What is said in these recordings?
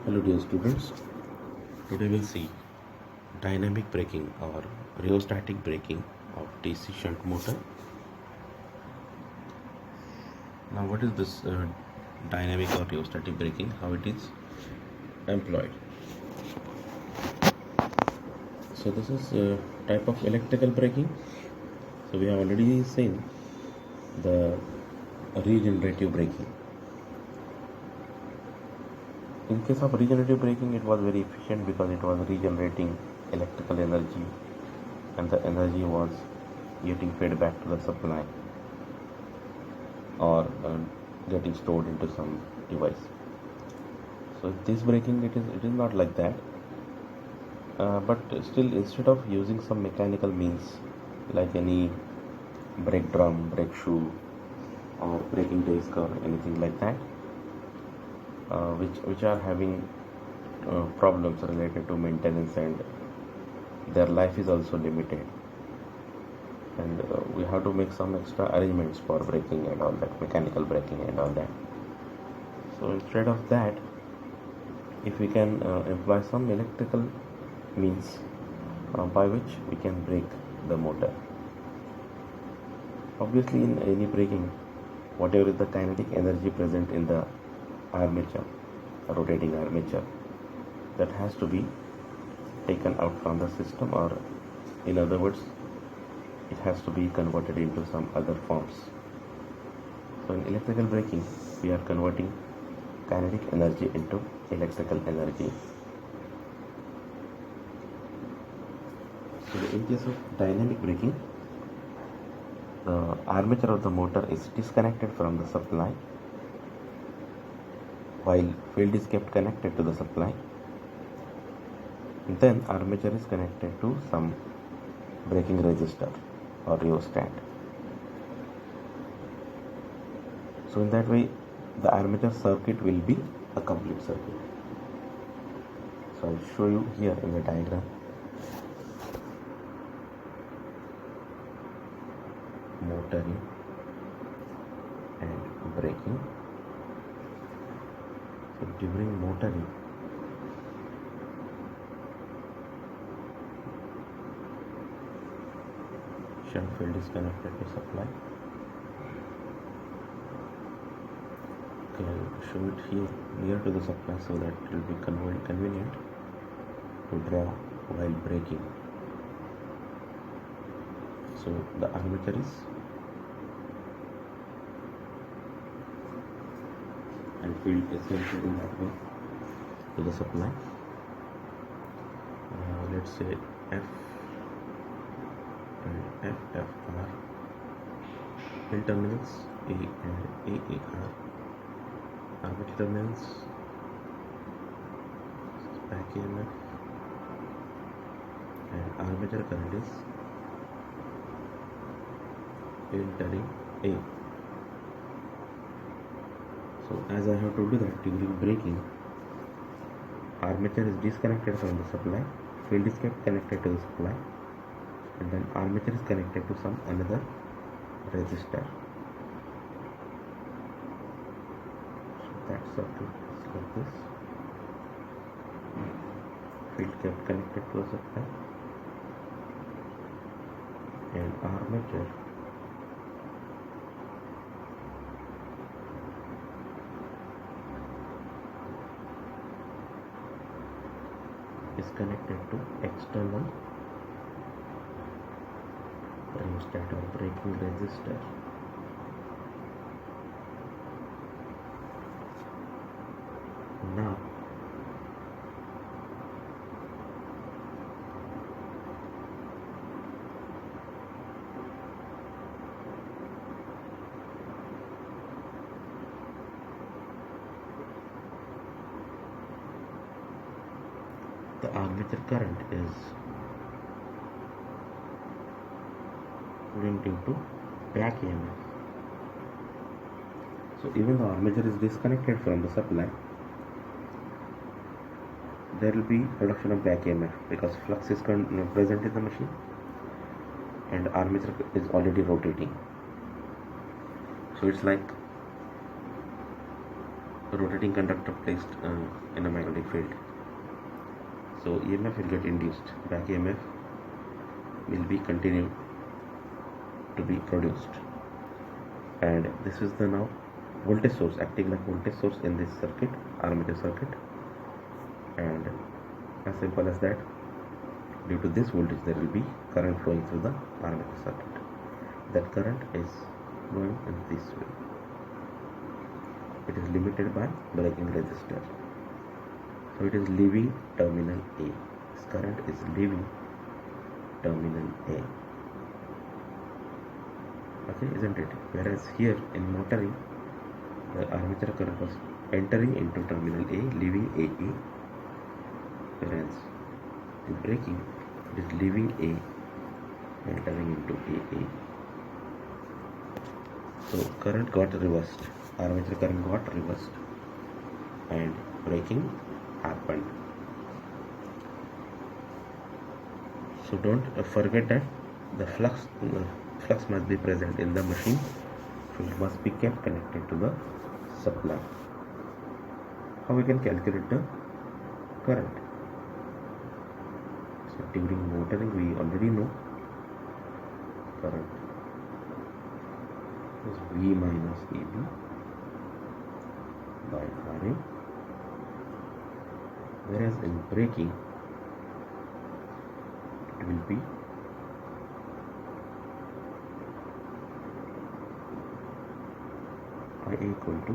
Hello dear students, today we'll see dynamic braking or rheostatic braking of DC shunt motor. Now what is this dynamic or rheostatic braking, how it is employed? So this is a type of electrical braking. So we have already seen the regenerative braking. In case of regenerative braking, it was very efficient because it was regenerating electrical energy and the energy was getting fed back to the supply or getting stored into some device. So this braking, it is not like that, but still, instead of using some mechanical means like any brake drum, brake shoe or braking disc or anything like that, which are having problems related to maintenance and their life is also limited, and we have to make some extra arrangements for braking and all that, mechanical braking and all that. So instead of that, if we can employ some electrical means by which we can brake the motor. Obviously, in any braking, whatever is the kinetic energy present in the armature, rotating armature, that has to be taken out from the system, or in other words, it has to be converted into some other forms. So in electrical braking, we are converting kinetic energy into electrical energy. So in case of dynamic braking, the armature of the motor is disconnected from the supply while field is kept connected to the supply. Then armature is connected to some braking resistor or rheostat. So in that way, the armature circuit will be a complete circuit. So I'll show you here in the diagram. Motoring and braking. So during motoring, shunt field is connected to supply. Okay, I'll show it here near to the supply so that it will be convenient to draw while braking. So the armature is and field is connected in that way to the supply. Let's say F and FFR, field terminals A and AAR, armature terminals back EMF, and armature current is entering A. So as I have told you that during braking, armature is disconnected from the supply, field is kept connected to the supply, and then armature is connected to some another resistor. So that circuit is like this. Field kept connected to the supply, and armature is connected to external rheostat or braking resistor. Now the armature current is linked into back EMF. So even though armature is disconnected from the supply, there will be production of back EMF because flux is present in the machine and armature is already rotating. So it's like rotating conductor placed in a magnetic field. So EMF will get induced, back EMF will be continued to be produced, and this is the now voltage source acting like voltage source in this circuit, armature circuit. And as simple as that, due to this voltage there will be current flowing through the armature circuit. That current is going in this way. It is limited by breaking resistor, so it is leaving terminal A. This current is leaving terminal A. Okay, isn't it? Whereas here in motoring, the armature current was entering into terminal A, leaving AE. Whereas in braking, it is leaving A, entering into AA. So current got reversed, armature current got reversed, and braking happened. So don't forget that the flux must be present in the machine, so it must be kept connected to the supply. How we can calculate the current? So during motoring we already know current is V minus EB by RA, whereas in braking it will be IA equal to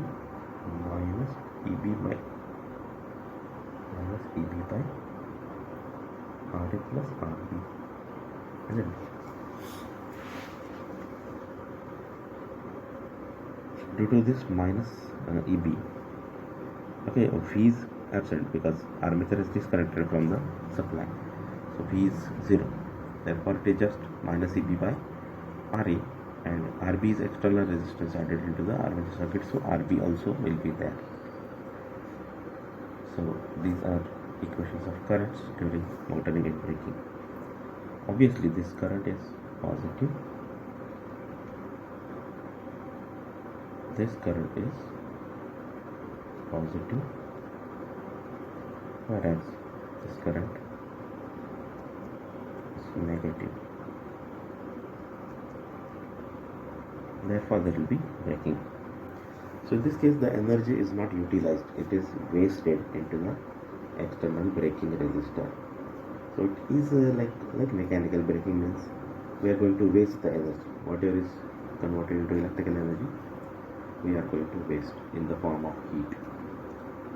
minus EB by RA plus RB, isn't it? Due to this minus EB, okay, V is absent because armature is disconnected from the supply, so V is 0. Therefore it is just minus EB by RA, and RB is external resistance added into the armature circuit, so RB also will be there. So these are equations of currents during motoring and braking. Obviously this current is positive, this current is positive, whereas this current is negative. Therefore there will be braking. So in this case the energy is not utilized, it is wasted into the external braking resistor. So it is like mechanical braking means we are going to waste the energy. Whatever is converted into electrical energy, we are going to waste in the form of heat.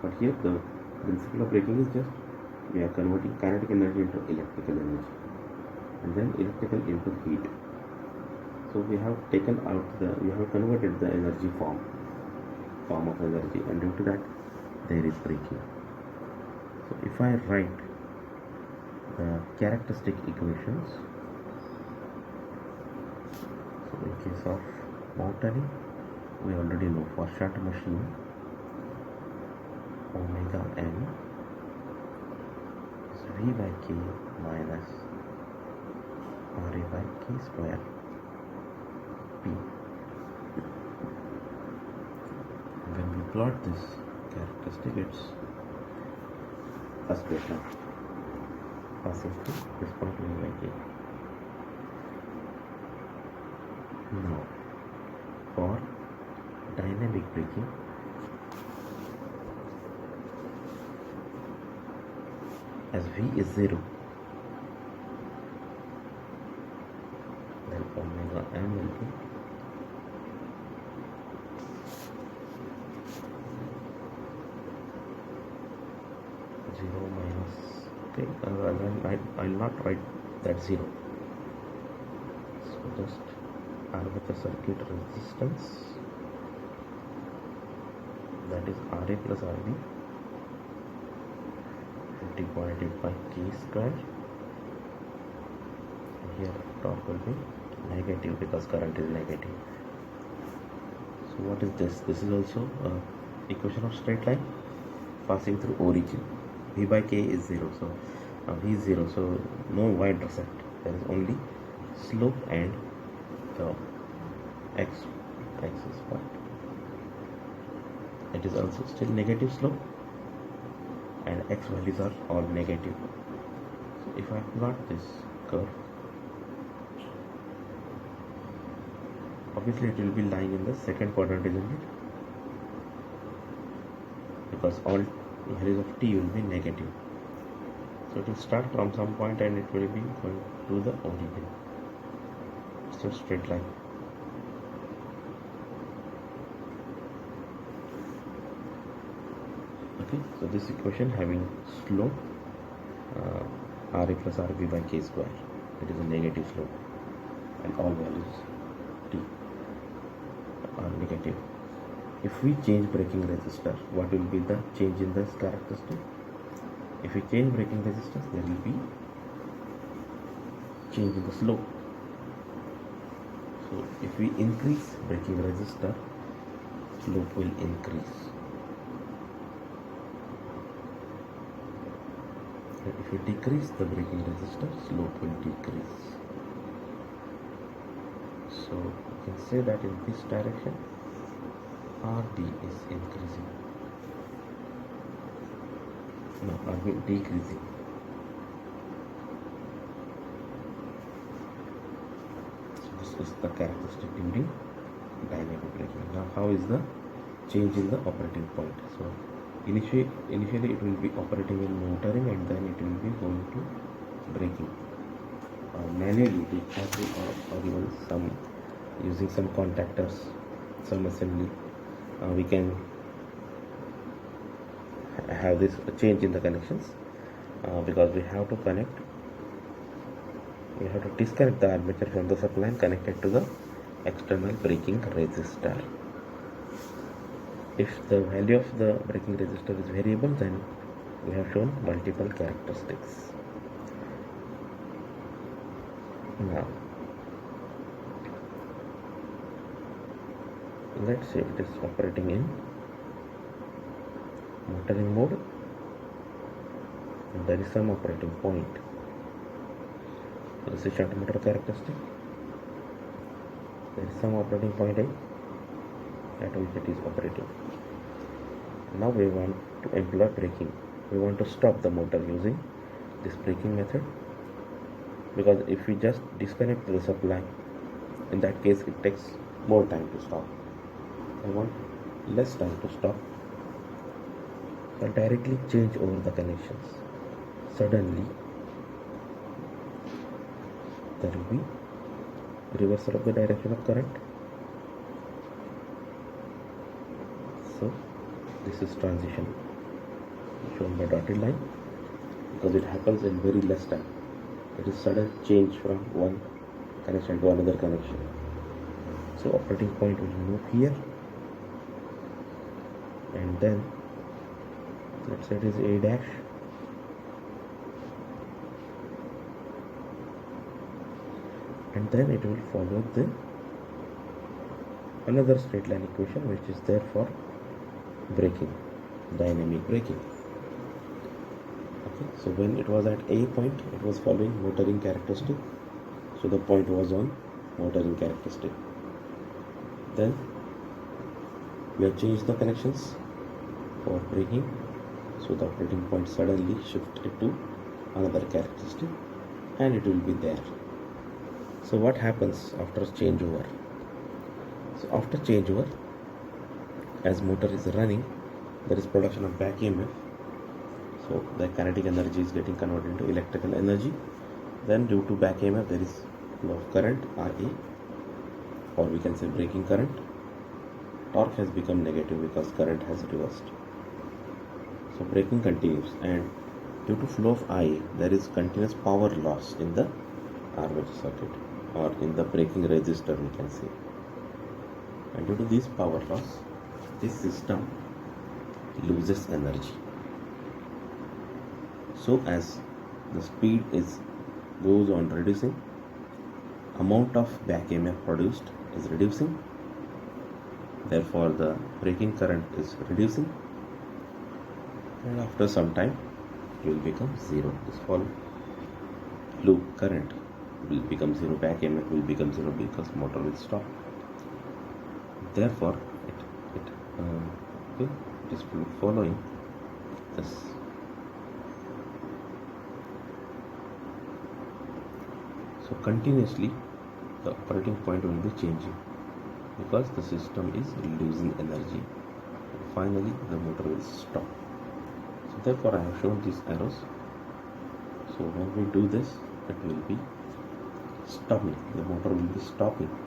But here the principle of braking is just we are converting kinetic energy into electrical energy, and then electrical into heat. So we have converted the energy form of energy, and due to that there is braking. So if I write the characteristic equations, so in case of motoring we already know for shunt machine omega n is V by K minus RA by K square P. When we plot this characteristic, it's a straight line passing through this point V by K. Now for dynamic braking, as V is 0, then omega m will be I'll not write that 0. So just armature circuit resistance, that is RA plus RB divided by K square. Here torque will be negative because current is negative. So what is this? This is also equation of straight line passing through origin. V by K is 0, so V is 0, so no y-intercept. There is only slope and the x-axis part. it is also still negative slope, and x values are all negative. So if I plot this curve, obviously it will be lying in the second quadrant, isn't it? Because all values of t will be negative. So it will start from some point and it will be going to the origin. It's a straight line. Okay, so this equation having slope Ra plus Rb by k square. It is a negative slope and all values t are negative. If we change braking resistor, what will be the change in this characteristic? If we change braking resistance, there will be change in the slope. So if we increase braking resistor, slope will increase. And if we decrease the braking resistor, slope will decrease. So you can say that in this direction, Rd is increasing. No, Rb decreasing. So this is the characteristic during dynamic braking. Now how is the change in the operating point? So initially it will be operating in motoring, and then it will be going to braking. Manually or even some using some contactors, some assembly, we can have this change in the connections, because we have to disconnect the armature from the supply and connect it to the external braking resistor. If the value of the braking resistor is variable, then we have shown multiple characteristics. Now let's say it is operating in motoring mode, and there is some operating point. So this is shunt motor characteristic. There is some operating point A at which it is operating. Now we want to employ braking. We want to stop the motor using this braking method, because if we just disconnect the supply, in that case it takes more time to stop. I want less time to stop. So I'll directly change over the connections. Suddenly there will be reversal of the direction of current. So this is transition shown by dotted line, because it happens in very less time. It is sudden change from one connection to another connection. So operating point will move here, and then let's say it is A dash, and then it will follow the another straight line equation which is there for braking, dynamic braking. Okay, so when it was at A point, it was following motoring characteristic, so the point was on motoring characteristic. Then we have changed the connections for braking, so the operating point suddenly shifted to another characteristic, and it will be there. So what happens after changeover? So after changeover, as motor is running, there is production of back EMF. So the kinetic energy is getting converted into electrical energy. Then due to back EMF, there is flow of current Ra, or we can say braking current. Torque has become negative because current has reversed. So braking continues, and due to flow of IA, there is continuous power loss in the armature circuit, or in the braking resistor, we can say. And due to this power loss, this system loses energy. So as the speed goes on reducing, amount of back EMF produced is reducing, therefore the braking current is reducing, and after some time it will become zero. This whole loop current will become zero, back EMF will become zero, because motor will stop. Therefore Okay, it is following this. So continuously the operating point will be changing because the system is losing energy. And finally the motor will stop. So therefore I have shown these arrows. So when we do this, it will be stopping. The motor will be stopping.